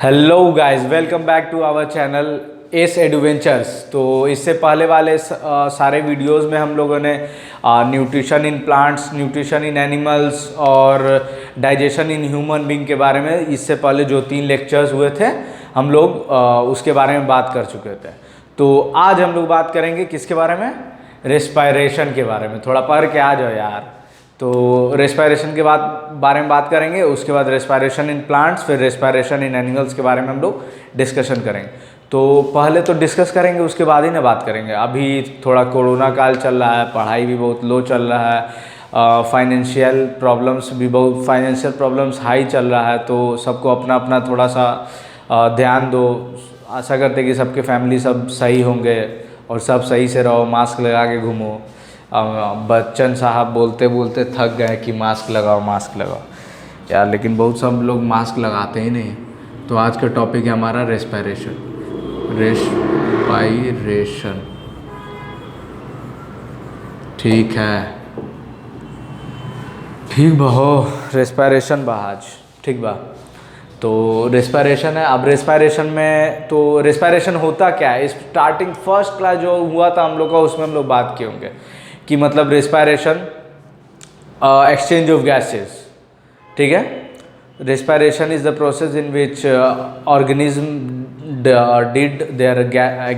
Hello guys, welcome back to our channel S adventures. तो इससे पहले वाले सारे वीडियोस में हम लोगों ने nutrition in plants, nutrition in animals और डाइजेशन इन ह्यूमन बीइंग के बारे में इससे पहले जो 3 लेक्चर्स हुए थे हम लोग उसके बारे में बात कर चुके थे। तो आज हम लोग बात करेंगे किसके बारे में? रेस्पायरेशन के बारे में। थोड़ा पढ़ के आ जाओ यार। तो रेस्पायरेशन के बारे में बात करेंगे, उसके बाद रेस्पायरेशन इन प्लांट्स, फिर रेस्पायरेशन इन एनिमल्स के बारे में हम लोग डिस्कशन करेंगे। तो पहले तो डिस्कस करेंगे, उसके बाद ही ना बात करेंगे। अभी थोड़ा कोरोना काल चल रहा है, पढ़ाई भी बहुत लो चल रहा है, फाइनेंशियल प्रॉब्लम्स हाई चल रहा है। तो सबको अपना अपना थोड़ा सा ध्यान दो। आशा करते कि सबके फैमिली सब सही होंगे और सब सही से रहो, मास्क लगा के घूमो। बच्चन साहब बोलते बोलते थक गए कि मास्क लगाओ मास्क लगाओ यार, लेकिन बहुत सब लोग मास्क लगाते ही नहीं। तो आज का टॉपिक है हमारा रेस्पायरेशन। ठीक है, ठीक बा हो, रेस्पायरेशन बा आज, ठीक बा। तो रेस्पायरेशन है। अब रेस्पायरेशन में तो रेस्पायरेशन होता क्या है? स्टार्टिंग फर्स्ट क्लास जो हुआ था हम लोग का, उसमें हम लोग बात किए होंगे कि मतलब रेस्पायरेशन एक्सचेंज ऑफ गैसेस, ठीक है। Respiration is the process in which organism did their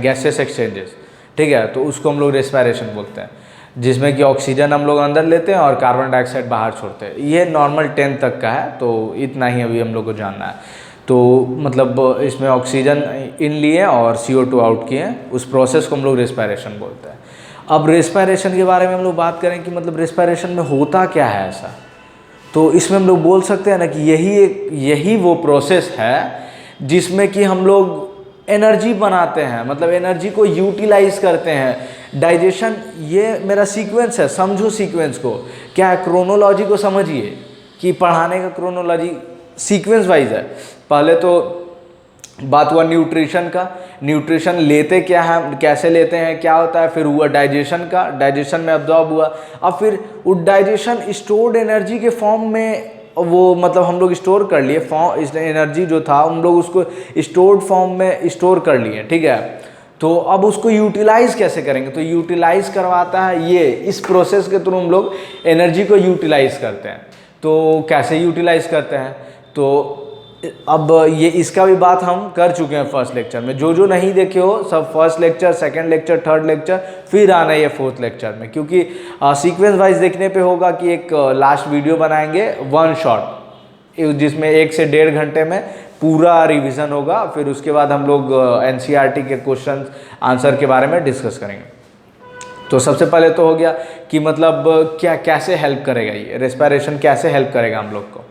gases exchanges, ठीक है। तो उसको हम लोग रेस्पायरेशन बोलते हैं, जिसमें कि ऑक्सीजन हम लोग अंदर लेते हैं और कार्बन डाइऑक्साइड बाहर छोड़ते हैं। ये नॉर्मल 10 तक का है, तो इतना ही अभी हम लोग को जानना है। तो मतलब इसमें ऑक्सीजन इन लिए और CO2 आउट किए, उस प्रोसेस को हम लोग रेस्पायरेशन बोलते हैं। अब रेस्पायरेशन के बारे में हम लोग बात करें कि मतलब रेस्पायरेशन में होता क्या है ऐसा, तो इसमें हम लोग बोल सकते हैं ना कि यही वो प्रोसेस है जिसमें कि हम लोग एनर्जी बनाते हैं, मतलब एनर्जी को यूटिलाइज करते हैं। डाइजेशन ये मेरा सीक्वेंस है, समझो सीक्वेंस को। क्या है? क्रोनोलॉजी को समझिए कि पढ़ाने का क्रोनोलॉजी सीक्वेंस वाइज है। पहले तो बात हुआ न्यूट्रिशन का, न्यूट्रिशन लेते क्या है, कैसे लेते हैं, क्या होता है। फिर हुआ डाइजेशन का, डाइजेशन में अब्जॉर्ब हुआ। अब फिर वो डाइजेशन स्टोर्ड एनर्जी के फॉर्म में वो मतलब हम लोग स्टोर कर लिए, फॉर्म इस एनर्जी जो था हम लोग उसको स्टोर्ड फॉर्म में स्टोर कर लिए, ठीक है। तो अब उसको यूटिलाइज कैसे करेंगे? तो यूटिलाइज करवाता है ये, इस प्रोसेस के थ्रू हम लोग एनर्जी को यूटिलाइज करते हैं। तो कैसे यूटिलाइज करते हैं? तो अब ये इसका भी बात हम कर चुके हैं फर्स्ट लेक्चर में। जो नहीं देखे हो सब first lecture, second lecture, third lecture, फिर आना है ये फोर्थ लेक्चर में, क्योंकि सीक्वेंस वाइज देखने पे होगा कि एक लास्ट वीडियो बनाएंगे वन शॉट, जिसमें 1 से 1.5 घंटे में पूरा रिवीजन होगा। फिर उसके बाद हम लोग NCERT के क्वेश्चन आंसर के बारे में डिस्कस करेंगे। तो सबसे पहले तो हो गया कि मतलब क्या कैसे हेल्प करेगा ये रेस्पायरेशन, कैसे हेल्प करेगा हम लोग को।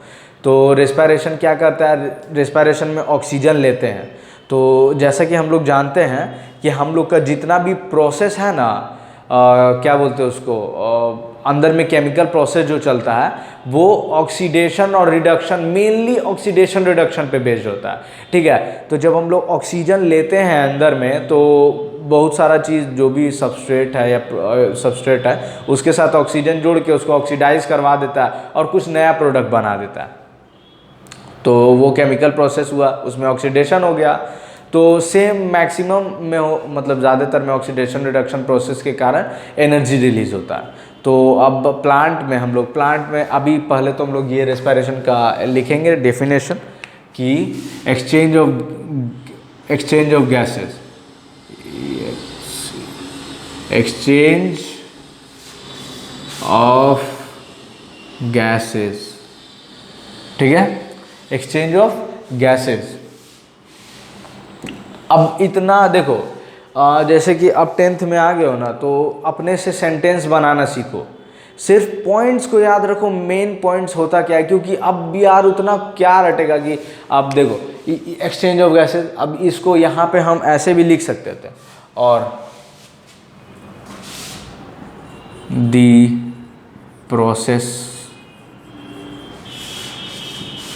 तो रेस्पायरेशन क्या करता है? रेस्पायरेशन में ऑक्सीजन लेते हैं। तो जैसा कि हम लोग जानते हैं कि हम लोग का जितना भी प्रोसेस है ना, क्या बोलते हैं उसको, अंदर में केमिकल प्रोसेस जो चलता है वो ऑक्सीडेशन और रिडक्शन, मेनली ऑक्सीडेशन रिडक्शन पे बेस्ड होता है, ठीक है। तो जब हम लोग ऑक्सीजन लेते हैं अंदर में, तो बहुत सारा चीज़ जो भी सबस्ट्रेट है या सबस्ट्रेट है उसके साथ ऑक्सीजन जोड़ के उसको ऑक्सीडाइज करवा देता है और कुछ नया प्रोडक्ट बना देता है। तो वो केमिकल प्रोसेस हुआ, उसमें ऑक्सीडेशन हो गया। तो सेम मैक्सिमम में हो, मतलब ज़्यादातर में ऑक्सीडेशन रिडक्शन प्रोसेस के कारण एनर्जी रिलीज होता है। तो अब प्लांट में अभी पहले तो हम लोग ये रेस्पायरेशन का लिखेंगे डेफिनेशन कि exchange of gases, exchange of gases, ठीक है, एक्सचेंज ऑफ गैसेस। अब इतना देखो, जैसे कि अब 10th में आ गए हो ना, तो अपने से सेंटेंस बनाना सीखो। सिर्फ पॉइंट्स को याद रखो, मेन पॉइंट्स होता क्या है, क्योंकि अब भी यार उतना क्या रटेगा कि अब देखो एक्सचेंज ऑफ गैसेस, अब इसको यहाँ पे हम ऐसे भी लिख सकते थे, और the process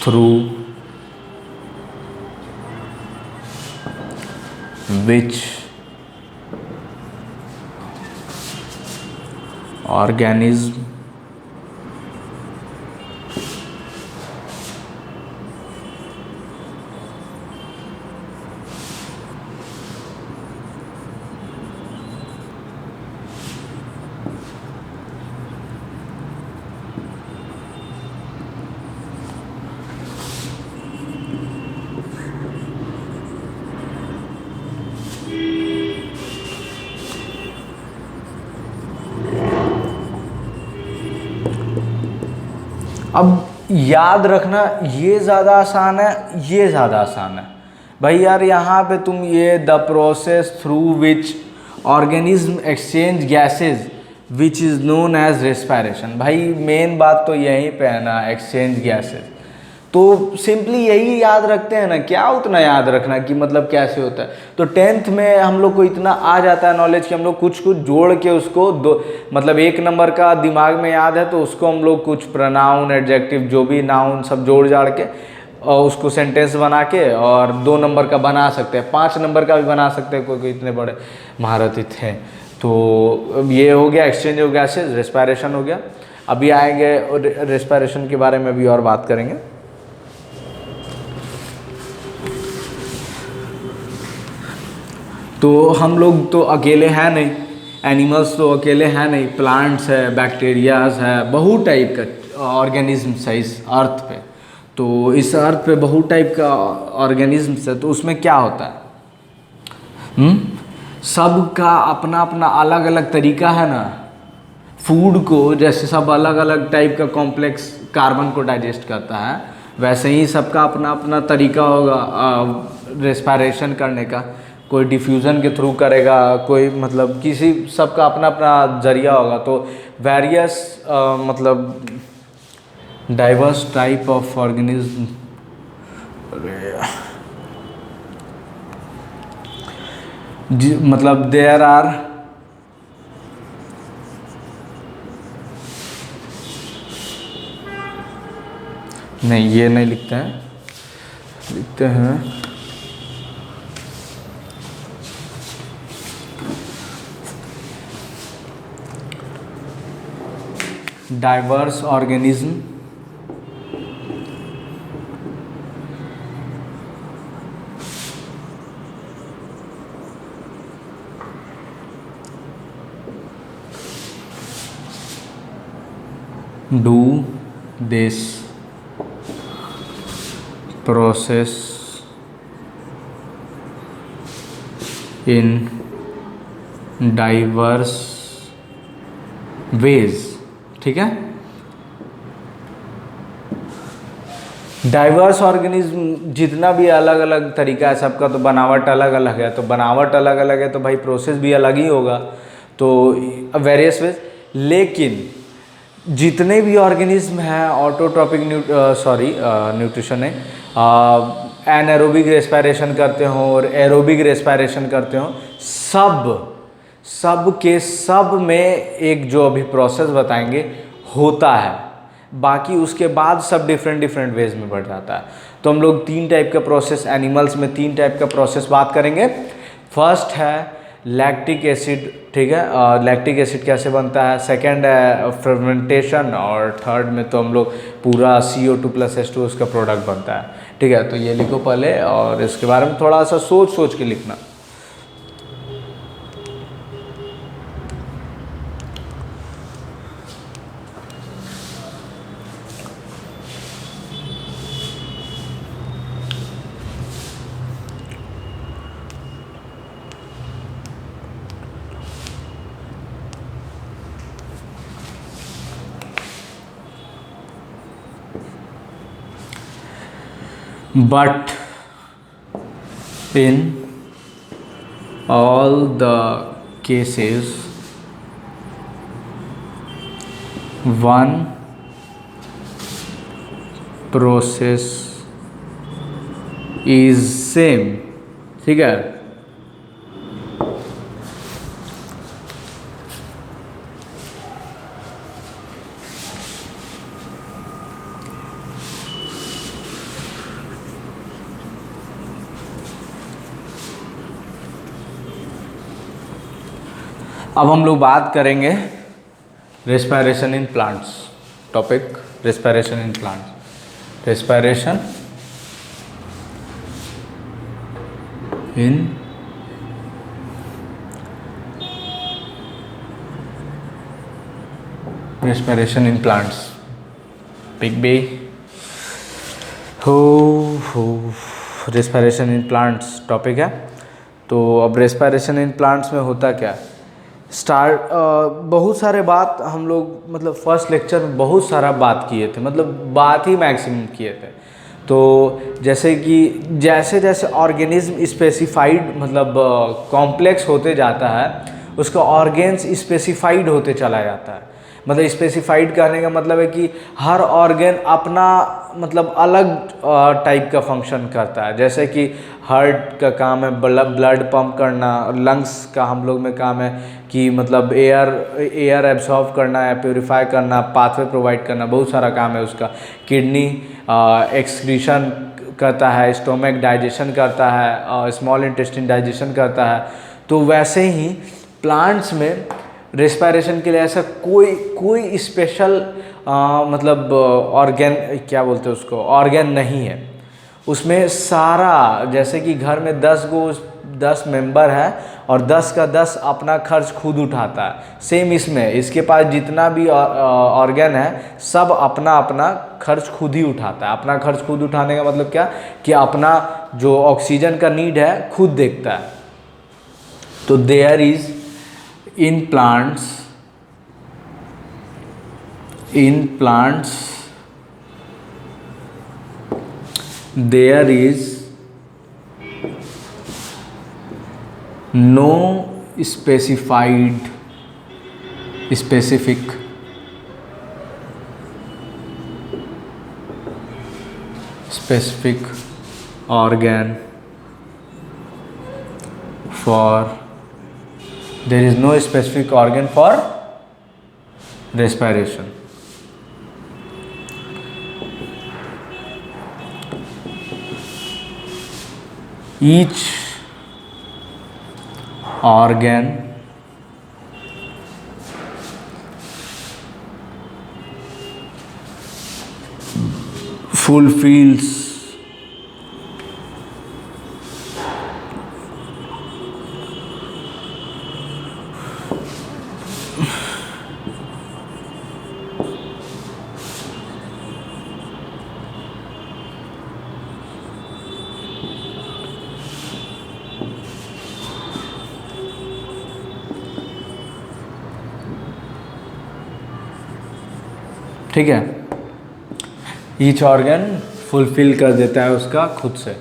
through which organism अब याद रखना, ये ज़्यादा आसान है, ये ज़्यादा आसान है भाई यार। यहाँ पे तुम ये the process through which organism exchange gases which is known as respiration, भाई मेन बात तो यहीं पे है ना, एक्सचेंज गैसेज। तो सिंपली यही याद रखते हैं ना, क्या उतना याद रखना कि मतलब कैसे होता है। तो 10th में हम लोग को इतना आ जाता है नॉलेज कि हम लोग कुछ कुछ जोड़ के उसको दो, मतलब 1 नंबर का दिमाग में याद है तो उसको हम लोग कुछ प्रोनाउन एडजेक्टिव जो भी नाउन सब जोड़ जाड़ के और उसको सेंटेंस बना के और 2 नंबर का बना सकते हैं, 5 नंबर का भी बना सकते हैं, कोई इतने बड़े महारथी थे। तो ये हो गया एक्सचेंज हो गया, रेस्पायरेशन हो गया। अभी आएंगे रेस्पायरेशन के बारे में भी और बात करेंगे। तो हम लोग तो अकेले हैं नहीं, एनिमल्स तो अकेले हैं नहीं, प्लांट्स है, बैक्टीरियाज है, बहुत टाइप का ऑर्गेनिज्म्स है इस अर्थ पे। तो इस अर्थ पे बहुत टाइप का ऑर्गेनिज्म्स है। तो उसमें क्या होता है, सब का अपना अपना अलग अलग तरीका है ना फूड को, जैसे सब अलग अलग टाइप का कॉम्प्लेक्स कार्बन को डाइजेस्ट करता है, वैसे ही सबका अपना अपना तरीका होगा रेस्पायरेशन करने का। कोई डिफ्यूज़न के थ्रू करेगा, कोई मतलब किसी सबका अपना अपना जरिया होगा। तो वेरियस मतलब डाइवर्स टाइप ऑफ ऑर्गेनिज्म, मतलब देयर आर नहीं, ये नहीं लिखते हैं, लिखते हैं diverse organism do this process in diverse ways। ठीक है, डाइवर्स ऑर्गेनिज्म जितना भी अलग अलग तरीका है सबका, तो बनावट अलग अलग है। तो बनावट अलग अलग है तो भाई प्रोसेस भी अलग ही होगा। तो वेरियस वेज, लेकिन जितने भी ऑर्गेनिज्म हैं ऑटोट्रॉपिक न्यूट्रिशन है, एनारोबिक रेस्पायरेशन करते हो और एरोबिक रेस्पायरेशन करते हो, सब के सब में एक जो अभी प्रोसेस बताएंगे होता है। बाकी उसके बाद सब डिफरेंट वेज में बढ़ जाता है। तो हम लोग 3 टाइप का प्रोसेस, एनिमल्स में 3 टाइप का प्रोसेस बात करेंगे। फर्स्ट है लैक्टिक एसिड, ठीक है, लैक्टिक एसिड कैसे बनता है। सेकंड है फर्मेंटेशन, और थर्ड में तो हम लोग पूरा CO2+H2 उसका प्रोडक्ट बनता है। ठीक है, तो ये लिखो पहले और इसके बारे में थोड़ा सा सोच के लिखना। But in all the cases, one process is same। ठीक है, अब हम लोग बात करेंगे respiration in plants. Topic respiration in plants. Respiration in plants. Big B हो रेस्पायरेशन इन प्लांट्स टॉपिक है। तो अब रेस्पायरेशन इन प्लांट्स में होता क्या, बहुत सारे बात हम लोग मतलब फर्स्ट लेक्चर में बहुत सारा बात किए थे, मतलब बात ही मैक्सिमम किए थे। तो जैसे कि जैसे जैसे ऑर्गेनिज्म स्पेसिफाइड मतलब कॉम्प्लेक्स होते जाता है, उसका ऑर्गेन्स स्पेसिफाइड होते चला जाता है। मतलब स्पेसिफाइड कहने का मतलब है कि हर ऑर्गेन अपना मतलब अलग टाइप का फंक्शन करता है। जैसे कि हार्ट का काम है ब्लड पंप करना, लंग्स का हम लोग में काम है कि मतलब एयर एब्सॉर्ब करना है, प्योरीफाई करना, पाथवे प्रोवाइड करना, बहुत सारा काम है उसका। किडनी एक्सक्रीशन करता है, स्टोमक डाइजेशन करता है, स्मॉल इंटेस्टाइन डाइजेशन करता है। तो वैसे ही प्लांट्स में रेस्पिरेशन के लिए ऐसा कोई स्पेशल मतलब ऑर्गेन क्या बोलते हैं उसको, ऑर्गेन नहीं है उसमें। सारा जैसे कि घर में 10 मेंबर है और 10 का 10 अपना खर्च खुद उठाता है, सेम इसमें इसके पास जितना भी ऑर्गेन है सब अपना अपना खर्च खुद ही उठाता है। अपना खर्च खुद उठाने का मतलब क्या कि अपना जो ऑक्सीजन का नीड है खुद देखता है। तो there is in plants there is no specific organ for there is no specific organ for respiration. Each organ fulfills ठीक है। ईच ऑर्गन फुलफिल कर देता है उसका खुद से।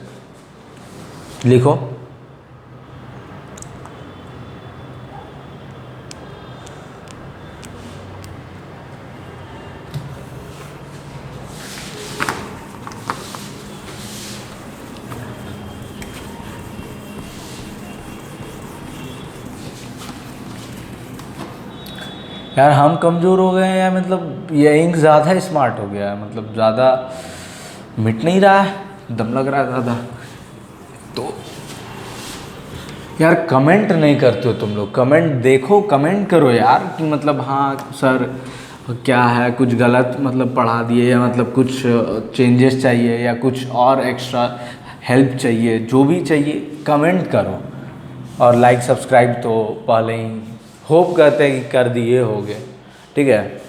लिखो यार, हम कमज़ोर हो गए हैं या मतलब ये इंक ज़्यादा स्मार्ट हो गया है, मतलब ज़्यादा मिट नहीं रहा है, दम लग रहा है ज़्यादा। तो यार कमेंट नहीं करते हो तुम लोग, कमेंट देखो, कमेंट करो यार कि मतलब हाँ सर क्या है, कुछ गलत मतलब पढ़ा दिए या मतलब कुछ चेंजेस चाहिए या कुछ और एक्स्ट्रा हेल्प चाहिए, जो भी चाहिए कमेंट करो। और लाइक सब्सक्राइब तो पहले ही होप करते हैं कि कर दिए होगे, ठीक है।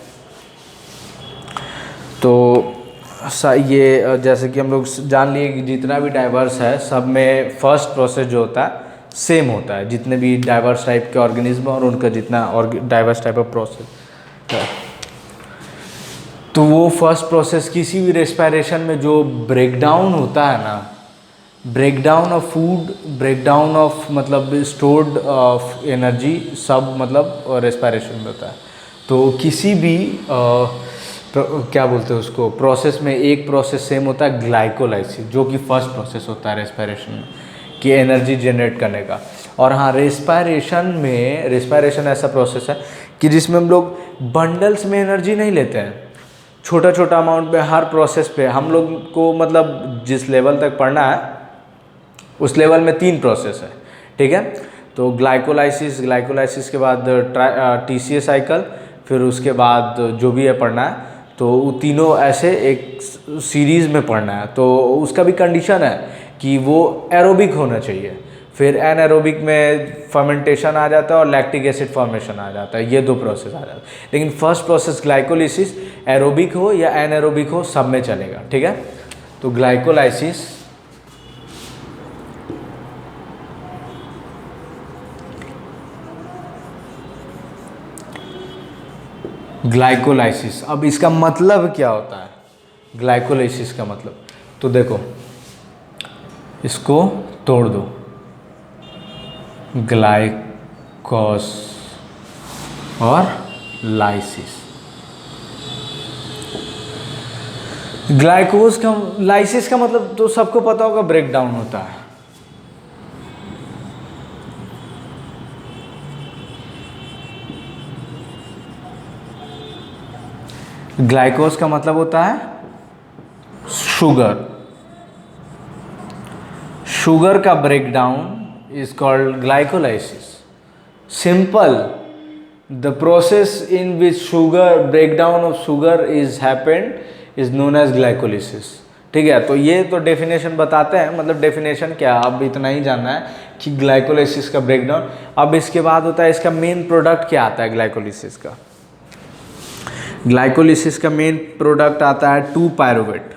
तो ये जैसे कि हम लोग जान लिए कि जितना भी डाइवर्स है सब में फर्स्ट प्रोसेस जो होता है सेम होता है, जितने भी डाइवर्स टाइप के ऑर्गेनिज्म और उनका जितना और डाइवर्स टाइप ऑफ प्रोसेस है। तो वो फर्स्ट प्रोसेस किसी भी रेस्पिरेशन में जो ब्रेकडाउन होता है ना, breakdown of food, breakdown of मतलब स्टोर्ड ऑफ एनर्जी, सब मतलब रेस्पिरेशन में होता है। तो किसी भी क्या बोलते हैं उसको प्रोसेस में एक प्रोसेस सेम होता है ग्लाइकोलाइसिस, जो कि फर्स्ट प्रोसेस होता है रेस्पिरेशन में कि एनर्जी जनरेट करने का। और हाँ, रेस्पिरेशन ऐसा प्रोसेस है कि जिसमें हम लोग बंडल्स में एनर्जी नहीं लेते हैं, छोटा छोटा अमाउंट पे हर प्रोसेस पे। हम लोग को मतलब जिस लेवल तक पढ़ना है उस लेवल में 3 प्रोसेस है, ठीक है। तो ग्लाइकोलाइसिस के बाद TCA साइकिल, फिर उसके बाद जो भी है पढ़ना है, तो वो तीनों ऐसे एक सीरीज़ में पढ़ना है। तो उसका भी कंडीशन है कि वो एरोबिक होना चाहिए। फिर एनएरोबिक में फर्मेंटेशन आ जाता है और लैक्टिक एसिड फॉर्मेशन आ जाता है, ये 2 प्रोसेस आ जाता है। लेकिन फर्स्ट प्रोसेस ग्लाइकोलाइसिस एरोबिक हो या एनएरोबिक हो सब में चलेगा, ठीक है। तो ग्लाइकोलाइसिस ग्लाइकोलाइसिस। अब इसका मतलब क्या होता है ग्लाइकोलाइसिस का मतलब, तो देखो इसको तोड़ दो, ग्लाइकोस और लाइसिस। ग्लाइकोस का लाइसिस का मतलब तो सबको पता होगा, ब्रेक डाउन होता है। ग्लाइकोस का मतलब होता है शुगर। शुगर का break down is called glycolysis. Simple, the process in which sugar breakdown of sugar is happened is known as glycolysis. ठीक है, तो ये तो डेफिनेशन बताते हैं, मतलब डेफिनेशन क्या, अब इतना ही जानना है कि ग्लाइकोलाइसिस का ब्रेकडाउन। अब इसके बाद होता है इसका मेन प्रोडक्ट क्या आता है ग्लाइकोलिसिस का। ग्लाइकोलिसिस का मेन प्रोडक्ट आता है 2-पायरुवेट।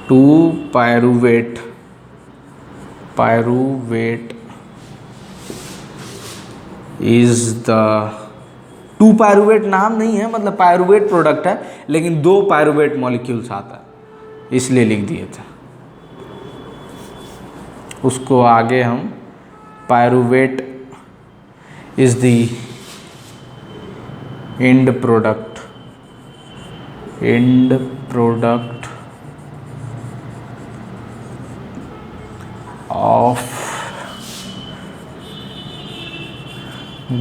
2-पायरुवेट इज द 2-पायरुवेट नाम नहीं है, मतलब पायरुवेट प्रोडक्ट है, लेकिन 2 पायरुवेट मॉलिक्यूल्स आता है इसलिए लिख दिए थे उसको। आगे हम pyruvate is the end product of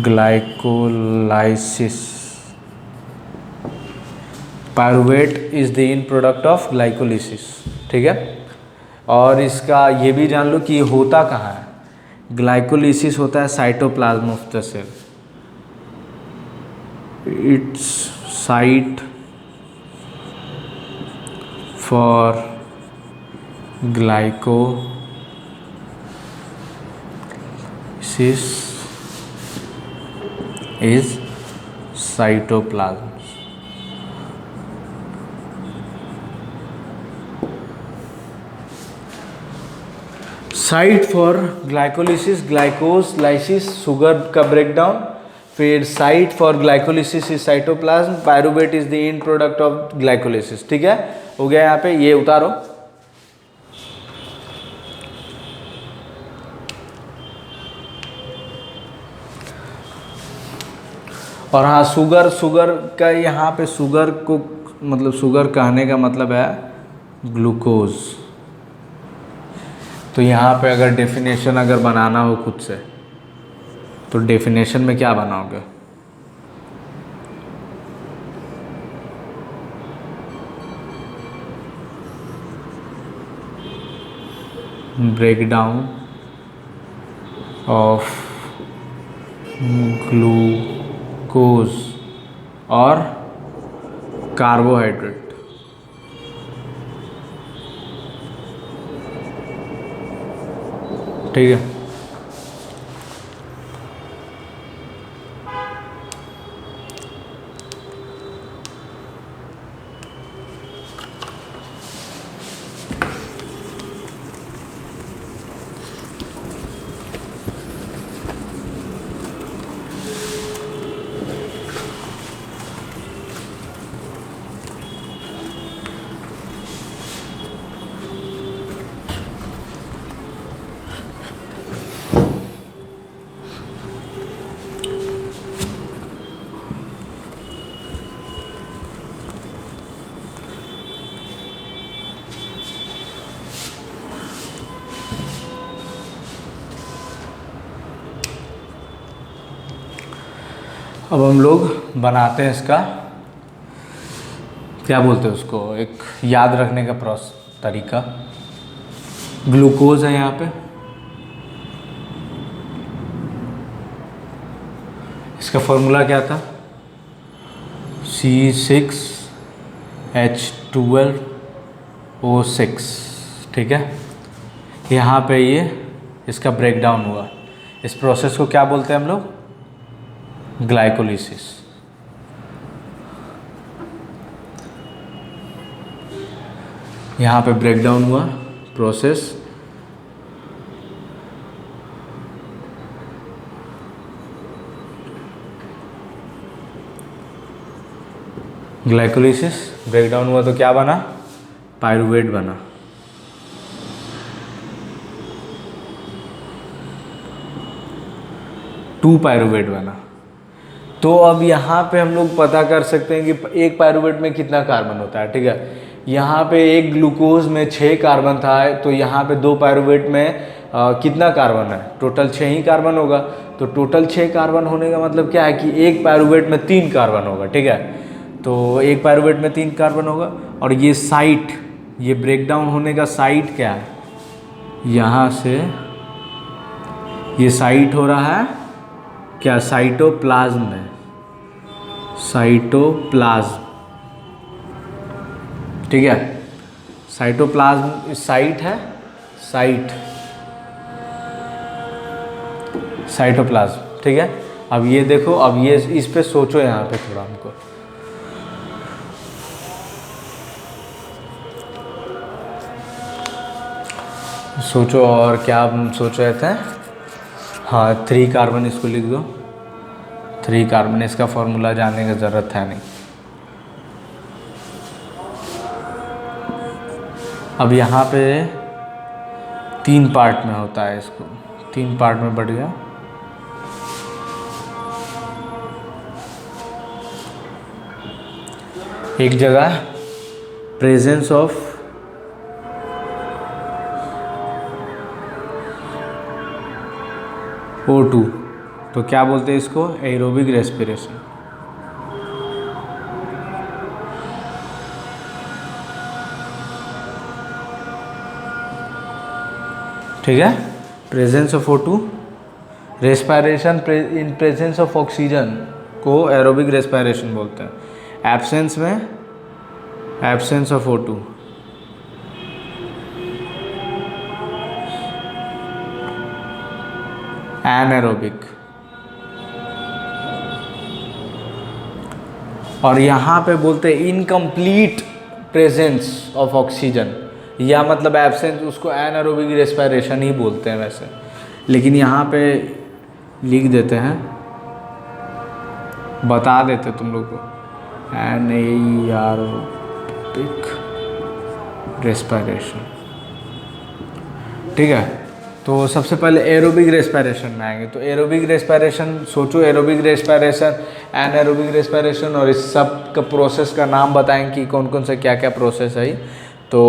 glycolysis. Pyruvate is the end product of glycolysis. ठीक है, और इसका ये भी जान लो कि ये होता कहाँ है। ग्लाइकोलिसिस होता है cytoplasm of the cell. It's site for glycolysis is cytoplasm. Site for glycolysis, glycose, lysis, sugar का ब्रेकडाउन। फिर site for glycolysis is cytoplasm, pyruvate is the end product of glycolysis. ठीक है, हो गया। यहाँ पे ये उतारो। और हाँ, शुगर का यहाँ पे शुगर को मतलब शुगर कहने का मतलब है ग्लूकोज। तो यहाँ पे अगर डेफिनेशन अगर बनाना हो खुद से, तो डेफिनेशन में क्या बनाओगे? ब्रेकडाउन ऑफ ग्लूकोज और कार्बोहाइड्रेट। ठीक है, अब हम लोग बनाते हैं इसका, क्या बोलते हैं उसको, एक याद रखने का तरीका। ग्लूकोज है यहाँ पे, इसका फॉर्मूला क्या था? C6H12O6। ठीक है, यहाँ पे ये इसका ब्रेकडाउन हुआ। इस प्रोसेस को क्या बोलते हैं हम लोग? ग्लाइकोलिसिस। यहाँ पे ब्रेकडाउन हुआ प्रोसेस, ग्लाइकोलिसिस ब्रेकडाउन हुआ तो क्या बना, पायरूवेट बना। टू पायरूवेट बना। तो अब यहाँ पे हम लोग पता कर सकते हैं कि एक पायरूवेट में कितना कार्बन होता है, ठीक है। यहाँ पे एक ग्लूकोज में 6 कार्बन था, तो यहाँ पे 2 पायरूवेट में कितना कार्बन है, टोटल 6 ही कार्बन होगा। तो टोटल 6 कार्बन होने का मतलब क्या है कि एक पायरूवेट में 3 कार्बन होगा, ठीक है। तो एक पायरूवेट में 3 कार्बन होगा। और ये साइट, ये ब्रेकडाउन होने का साइट क्या है, यहाँ से ये साइट हो रहा है क्या, साइटोप्लाज्म में, साइटोप्लाज्म, ठीक है। साइटोप्लाज्म साइट है, साइट, साइटोप्लाज्म, ठीक है। अब ये देखो, अब ये इस पे सोचो, यहाँ पे थोड़ा हमको सोचो। और क्या हम सोच रहे थे, हाँ 3 कार्बन, इसको लिख दो 3 कार्बन। इसका फॉर्मूला जानने की ज़रूरत है नहीं। अब यहाँ पे 3 पार्ट में होता है, इसको 3 पार्ट में बढ़ गया। एक जगह प्रेजेंस ऑफ O2, तो क्या बोलते हैं इसको, एरोबिक रेस्पिरेशन। ठीक है, presence of O2, respiration in presence of oxygen को एरोबिक रेस्पिरेशन बोलते हैं। एब्सेंस में, एब्सेंस ऑफ O2, एनएरोबिक। और यहाँ पे बोलते हैं इनकम्प्लीट प्रेजेंस ऑफ ऑक्सीजन, या मतलब एब्सेंस, उसको एनएरोबिक रेस्पिरेशन ही बोलते हैं वैसे, लेकिन यहाँ पे लिख देते हैं, बता देते तुम लोग को, एनएरोबिक रेस्पिरेशन, ठीक है। तो सबसे पहले एरोबिक रेस्पिरेशन में आएंगे। तो एरोबिक रेस्पिरेशन सोचो, एरोबिक रेस्पिरेशन, एनाएरोबिक रेस्पिरेशन, और इस सब का प्रोसेस का नाम बताएं कि कौन कौन सा क्या क्या प्रोसेस है। तो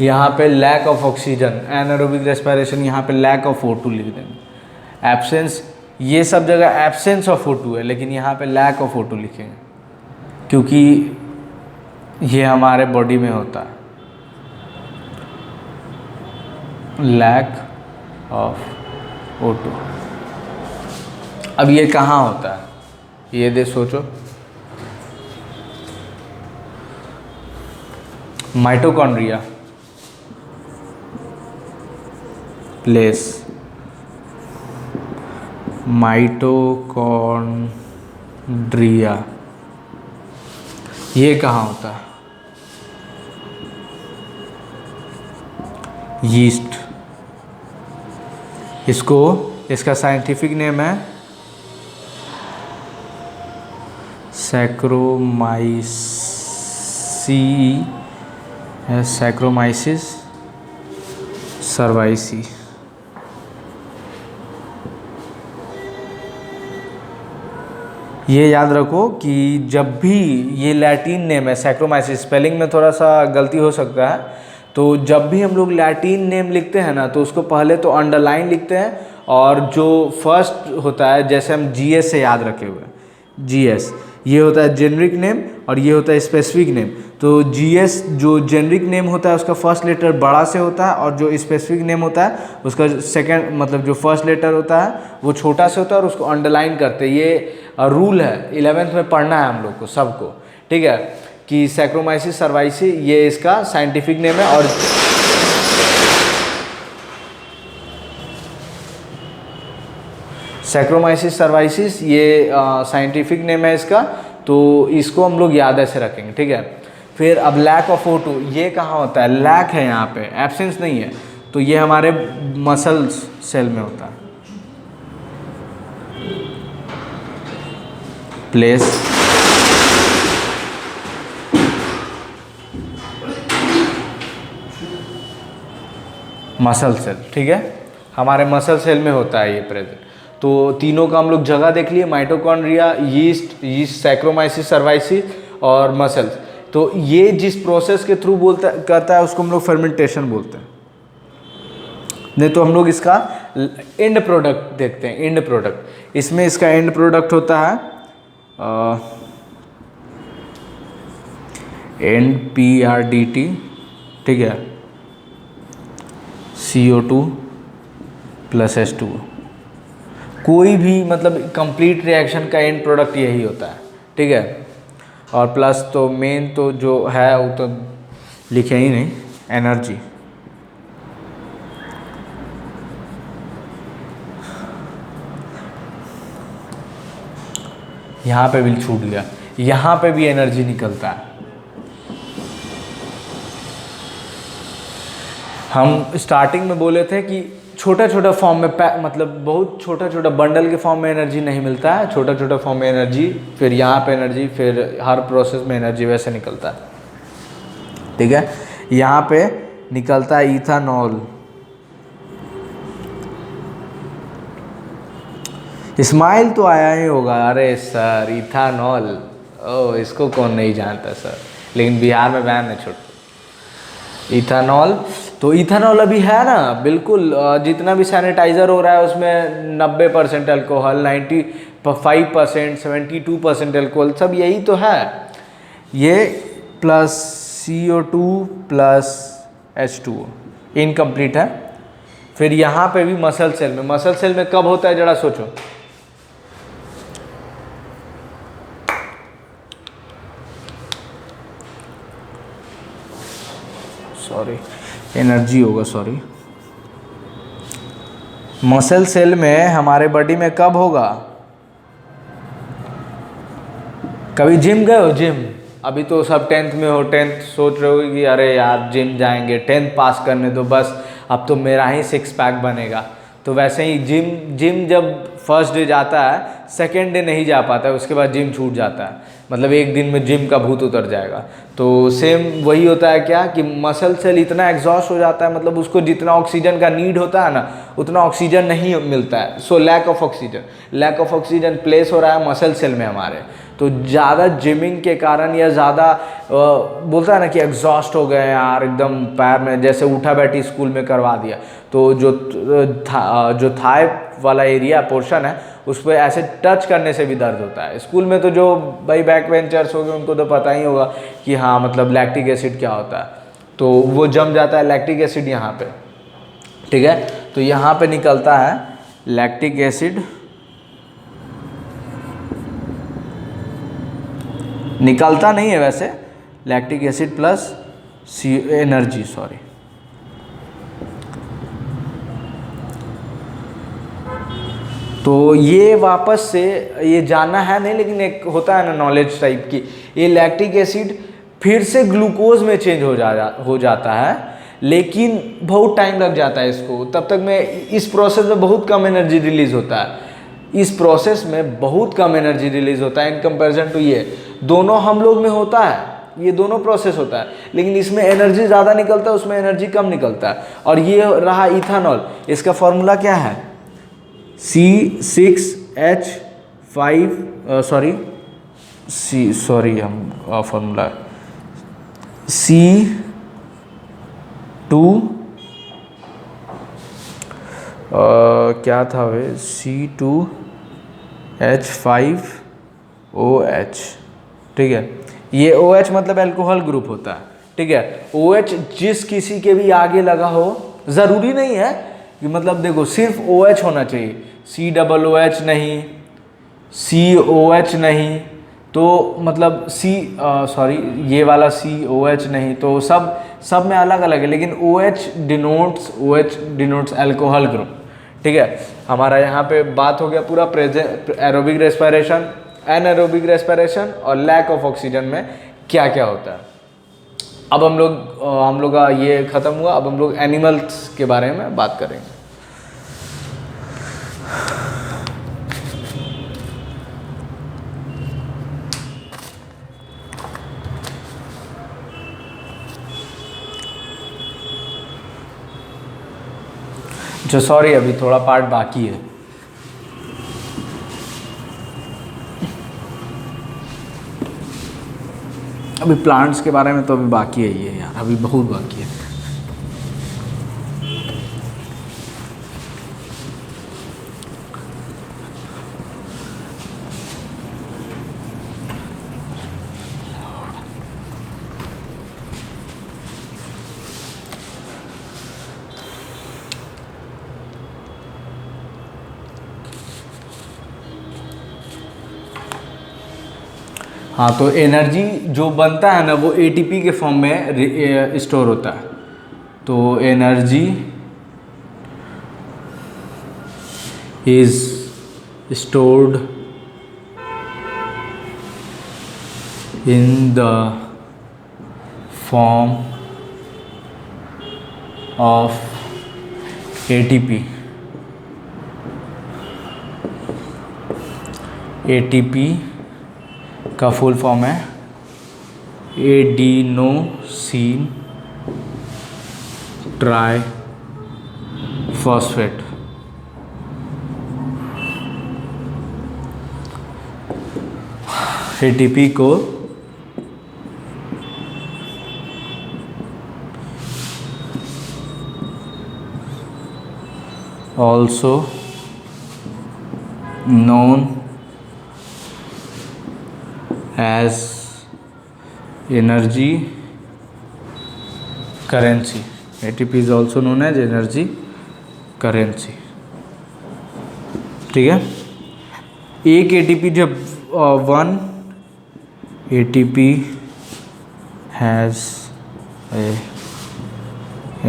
यहाँ पे लैक ऑफ ऑक्सीजन, एनाएरोबिक रेस्पिरेशन, यहाँ पे लैक ऑफ O2 लिख देंगे। एब्सेंस, ये सब जगह एब्सेंस ऑफ O2 है, लेकिन यहाँ पे लैक ऑफ O2 लिखेंगे, क्योंकि ये हमारे बॉडी में होता है, लैक ऑफ O2। अब ये कहाँ होता है, ये दे सोचो, माइटोकॉन्ड्रिया, प्लेस, माइटोकॉन्ड्रिया, ये कहाँ होता है, यीस्ट। इसको, इसका साइंटिफिक नेम है सैक्रोमाइसिस सर्वाइसी। ये याद रखो कि जब भी, ये लैटिन नेम है सैक्रोमाइसिस, स्पेलिंग में थोड़ा सा गलती हो सकता है, तो जब भी हम लोग लैटिन नेम लिखते हैं ना, तो उसको पहले तो अंडरलाइन लिखते हैं, और जो फर्स्ट होता है, जैसे हम GS से याद रखे हुए हैं, GS ये होता है जेनरिक नेम, और ये होता है स्पेसिफिक नेम। तो GS जो जेनरिक नेम होता है उसका फर्स्ट लेटर बड़ा से होता है, और जो स्पेसिफिक नेम होता है उसका सेकंड, मतलब जो फर्स्ट लेटर होता है वो छोटा से होता है, और उसको अंडरलाइन करते हैं। ये रूल है, 11th में पढ़ना है हम लोग को सबको, ठीक है, कि सैक्रोमाइसिस सर्वाइसी ये इसका साइंटिफिक नेम है। और सैक्रोमाइसिस सर्वाइसिस ये साइंटिफिक नेम है इसका, तो इसको हम लोग याद ऐसे रखेंगे, ठीक है। फिर अब लैक ऑफ O2, ये कहाँ होता है, लैक है यहाँ पे, एब्सेंस नहीं है, तो ये हमारे मसल्स सेल में होता है। प्लेस मसल सेल, ठीक है, हमारे मसल सेल में होता है ये प्रेजेंट। तो तीनों का हम लोग जगह देख लिए, माइटोकॉन्ड्रिया, यीस्ट सैक्रोमाइसिस सर्वाइसिस और मसल्स। तो ये जिस प्रोसेस के थ्रू करता है उसको हम लोग फर्मेंटेशन बोलते हैं। नहीं तो हम लोग इसका एंड प्रोडक्ट देखते हैं, एंड प्रोडक्ट। इसमें इसका एंड प्रोडक्ट होता है NPRDT, ठीक है, CO2 प्लस H2O। कोई भी मतलब कंप्लीट रिएक्शन का एंड प्रोडक्ट यही होता है, ठीक है। और प्लस तो मेन तो जो है वो तो लिखे ही नहीं, एनर्जी। यहाँ पे भी छूट गया, यहाँ पे भी एनर्जी निकलता है। हम स्टार्टिंग में बोले थे कि छोटा छोटा फॉर्म में मतलब बहुत छोटा छोटा बंडल के फॉर्म में एनर्जी नहीं मिलता है, छोटा छोटा फॉर्म में एनर्जी, फिर यहाँ पे एनर्जी, फिर हर प्रोसेस में एनर्जी वैसे निकलता है, ठीक है। यहाँ पे निकलता है इथानॉल। स्माइल तो आया ही होगा, अरे सर इथानॉल, ओ इसको कौन नहीं जानता सर, लेकिन बिहार में बैन है छोड़। इथानॉल, तो इथानॉल अभी है ना, बिल्कुल जितना भी सैनिटाइज़र हो रहा है उसमें 90% अल्कोहल, 95%, 72% अल्कोहल, सब यही तो है। ये plus CO2 plus H2O incomplete है। फिर यहाँ पे भी मसल सेल में, मसल सेल में कब होता है जरा सोचो। सॉरी, एनर्जी होगा, सॉरी। मसल सेल में हमारे बॉडी में कब होगा? कभी जिम गए हो? जिम अभी तो सब 10th में हो, 10th सोच रहे हो कि अरे यार जिम जाएंगे, 10th पास करने दो बस, अब तो मेरा ही 6 पैक बनेगा। तो वैसे ही जिम जब फर्स्ट डे जाता है, सेकेंड डे नहीं जा पाता है, उसके बाद जिम छूट जाता है, मतलब एक दिन में जिम का भूत उतर जाएगा। तो सेम वही होता है क्या कि मसल सेल इतना एग्जॉस्ट हो जाता है, मतलब उसको जितना ऑक्सीजन का नीड होता है ना उतना ऑक्सीजन नहीं मिलता है। So lack of oxygen place हो रहा है मसल सेल में हमारे। तो ज़्यादा जिमिंग के कारण या ज़्यादा बोलता है ना कि एग्जॉस्ट हो गए यार, एकदम पैर में जैसे उठा बैठी स्कूल में करवा दिया, तो जो थाई वाला एरिया पोर्शन है उस पर ऐसे टच करने से भी दर्द होता है। स्कूल में तो जो भाई बैक बेंचर्स हो गए उनको तो पता ही होगा कि हाँ मतलब लैक्टिक एसिड क्या होता है, तो वो जम जाता है लैक्टिक एसिड यहाँ पे, ठीक है। तो यहाँ पे निकलता है लैक्टिक एसिड, निकलता नहीं है वैसे, lactic acid plus energy, sorry. तो ये वापस से ये जानना है नहीं, लेकिन एक होता है ना नॉलेज टाइप की, ये लैक्टिक एसिड फिर से ग्लूकोज में चेंज हो जाता है, लेकिन बहुत टाइम लग जाता है इसको। तब तक में इस प्रोसेस में बहुत कम एनर्जी रिलीज होता है, इस प्रोसेस में बहुत कम एनर्जी रिलीज होता है इन कंपैरिजन टू ये दोनों हम लोग में होता है, ये दोनों प्रोसेस होता है, लेकिन इसमें एनर्जी ज़्यादा निकलता है, उसमें एनर्जी कम निकलता है। और ये रहा इथानॉल, इसका फॉर्मूला क्या है? फॉर्मूला C2 क्या था वे, C2H5OH, ठीक है। ये OH मतलब अल्कोहल ग्रुप होता है, ठीक है। OH जिस किसी के भी आगे लगा हो, ज़रूरी नहीं है कि मतलब देखो सिर्फ OH होना चाहिए, COOH नहीं, COH नहीं, तो मतलब ये वाला COH नहीं, तो सब में अलग अलग है, लेकिन OH डिनोट्स अल्कोहल ग्रुप, ठीक है। हमारा यहाँ पे बात हो गया पूरा एरोबिक रेस्पिरेशन, एनारोबिक रेस्पिरेशन और लैक ऑफ ऑक्सीजन में क्या क्या होता है। अब हम लोग का ये ख़त्म हुआ, अब हम लोग एनिमल्स के बारे में बात करेंगे। जो सॉरी अभी थोड़ा पार्ट बाकी है। अभी प्लांट्स के बारे में तो अभी बाकी है ये यार, अभी बहुत बाकी है। हाँ, तो एनर्जी जो बनता है ना वो एटीपी के फॉर्म में स्टोर होता है। तो energy is stored in the form of ATP. ATP का फुल फॉर्म है एडिनोसिन ट्राई फॉस्फेट। एटीपी को also known as energy currency. ATP is also known as energy currency. ठीक है, एक एटीपी जब one ATP has a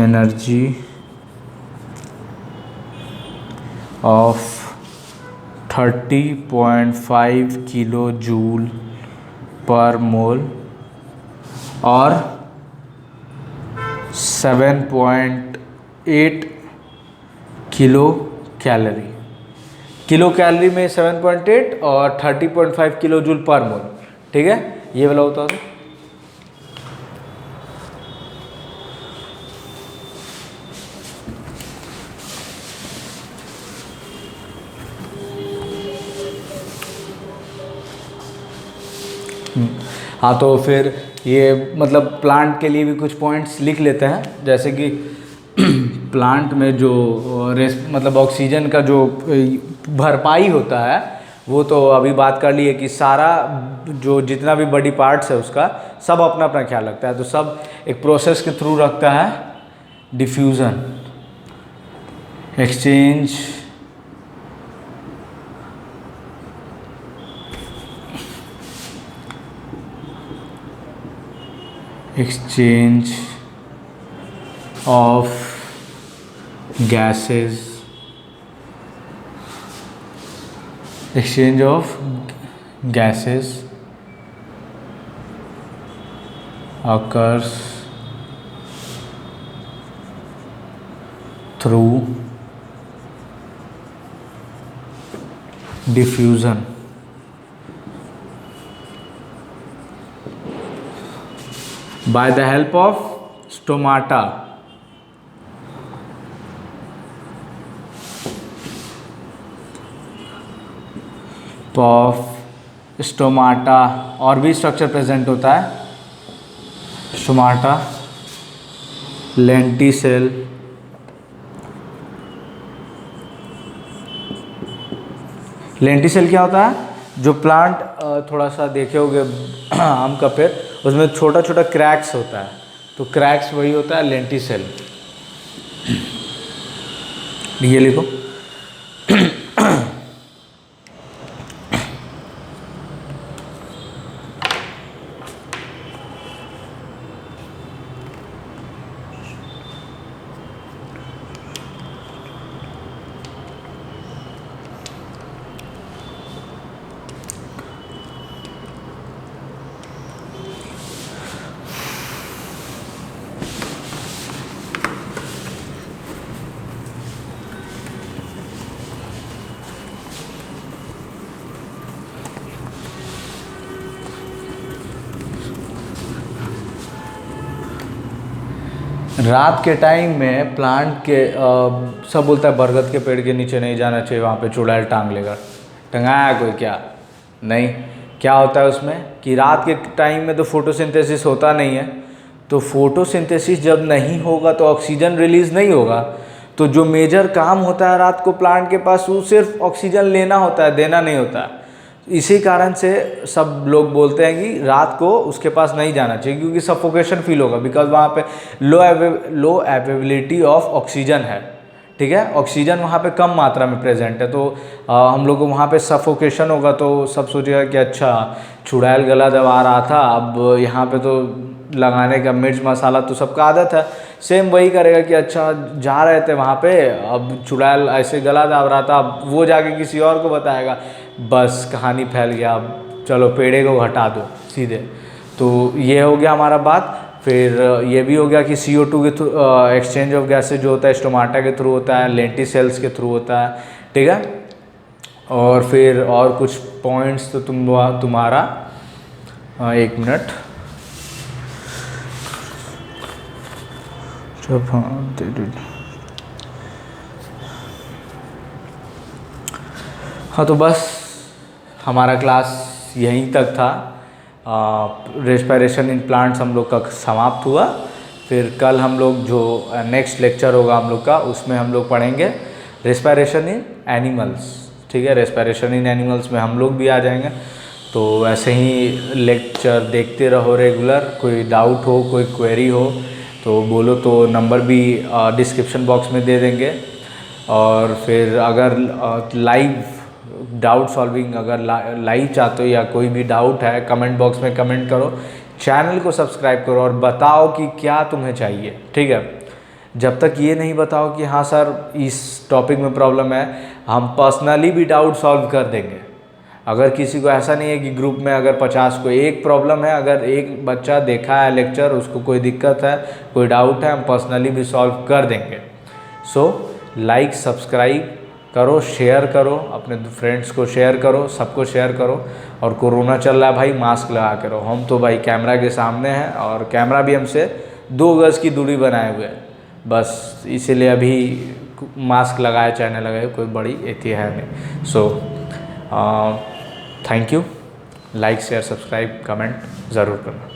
energy of 30.5 kilo joule पर mole और 7.8 kilo calorie. Kilo calorie में 7.8 और 30.5 किलो जूल पर मोल। ठीक है, ये वाला होता है। हाँ, तो फिर ये मतलब प्लांट के लिए भी कुछ पॉइंट्स लिख लेते हैं, जैसे कि प्लांट में जो मतलब ऑक्सीजन का जो भरपाई होता है वो तो अभी बात कर लिए कि सारा जो जितना भी बॉडी पार्ट्स है उसका सब अपना अपना ख्याल रखता है। तो सब एक प्रोसेस के थ्रू रखता है, diffusion, exchange of gases, exchange of gases occurs through diffusion by the help of stomata. Of stomata और भी स्ट्रक्चर प्रेजेंट होता है, स्टोमाटा, लेंटिसेल, लेंटिसेल क्या होता है? जो प्लांट थोड़ा सा देखे होगे आम का पेड़, उसमें छोटा छोटा क्रैक्स होता है, तो क्रैक्स वही होता है लेंटिसेल। ये लिखो रात के टाइम में प्लांट के सब बोलता है बरगद के पेड़ के नीचे नहीं जाना चाहिए, वहाँ पे चुड़ैल टांग लेगा। टंगाया कोई क्या? नहीं। क्या होता है उसमें कि रात के टाइम में तो फोटोसिंथेसिस होता नहीं है, तो फोटोसिंथेसिस जब नहीं होगा तो ऑक्सीजन रिलीज़ नहीं होगा। तो जो मेजर काम होता है रात को प्लांट के पास, वो सिर्फ ऑक्सीजन लेना होता है, देना नहीं होता है। इसी कारण से सब लोग बोलते हैं कि रात को उसके पास नहीं जाना चाहिए, क्योंकि सफोकेशन फील होगा, बिकॉज वहाँ पे लो अवेलेबिलिटी ऑफ ऑक्सीजन है। ठीक है, ऑक्सीजन वहाँ पे कम मात्रा में प्रेजेंट है, तो हम लोग को वहाँ पे सफोकेशन होगा। तो सब सोचेगा कि अच्छा चुड़ैल गला दबा रहा था, अब यहाँ पे तो लगाने का मिर्च मसाला तो सबका आदत है, सेम वही करेगा कि अच्छा जा रहे थे वहाँ पे, अब चुड़ैल ऐसे गला दब रहा था, अब वो जाके किसी और को बताएगा, बस कहानी फैल गया, अब चलो पेड़े को हटा दो सीधे। तो ये हो गया हमारा बात। फिर ये भी हो गया कि CO2 के थ्रू एक्सचेंज ऑफ गैसेज जो होता है स्टोमाटा के थ्रू होता है, लेंटिसेल्स के थ्रू होता है। ठीक है, और फिर और कुछ पॉइंट्स तो तुम्हारा 1 मिनट जब हाँ तो बस हमारा क्लास यहीं तक था। रेस्पिरेशन इन प्लांट्स हम लोग का समाप्त हुआ। फिर कल हम लोग जो नेक्स्ट लेक्चर होगा हम लोग का, उसमें हम लोग पढ़ेंगे रेस्पिरेशन इन एनिमल्स। ठीक है, रेस्पिरेशन इन एनिमल्स में हम लोग भी आ जाएंगे। तो ऐसे ही लेक्चर देखते रहो रेगुलर। कोई डाउट हो, कोई क्वेरी हो तो बोलो, तो नंबर भी डिस्क्रिप्शन बॉक्स में दे देंगे। और फिर अगर लाइव डाउट सॉल्विंग अगर लाइव चाहते हो या कोई भी डाउट है, कमेंट बॉक्स में कमेंट करो, चैनल को सब्सक्राइब करो और बताओ कि क्या तुम्हें चाहिए। ठीक है, जब तक ये नहीं बताओ कि हाँ सर इस टॉपिक में प्रॉब्लम है, हम पर्सनली भी डाउट सॉल्व कर देंगे। अगर किसी को ऐसा नहीं है कि ग्रुप में अगर 50 को एक प्रॉब्लम है, अगर एक बच्चा देखा है लेक्चर, उसको कोई दिक्कत है, कोई डाउट है, हम पर्सनली भी सॉल्व कर देंगे। सो लाइक सब्सक्राइब करो, शेयर करो, अपने फ्रेंड्स को शेयर करो, सबको शेयर करो। और कोरोना चल रहा है भाई, मास्क लगा के रहो। हम तो भाई कैमरा के सामने हैं और कैमरा भी हमसे 2 गज की दूरी बनाए हुए है, बस इसीलिए अभी मास्क लगाए चाहे न लगाए कोई बड़ी एथी है नहीं। So thank you. Like share subscribe comment ज़रूर करना।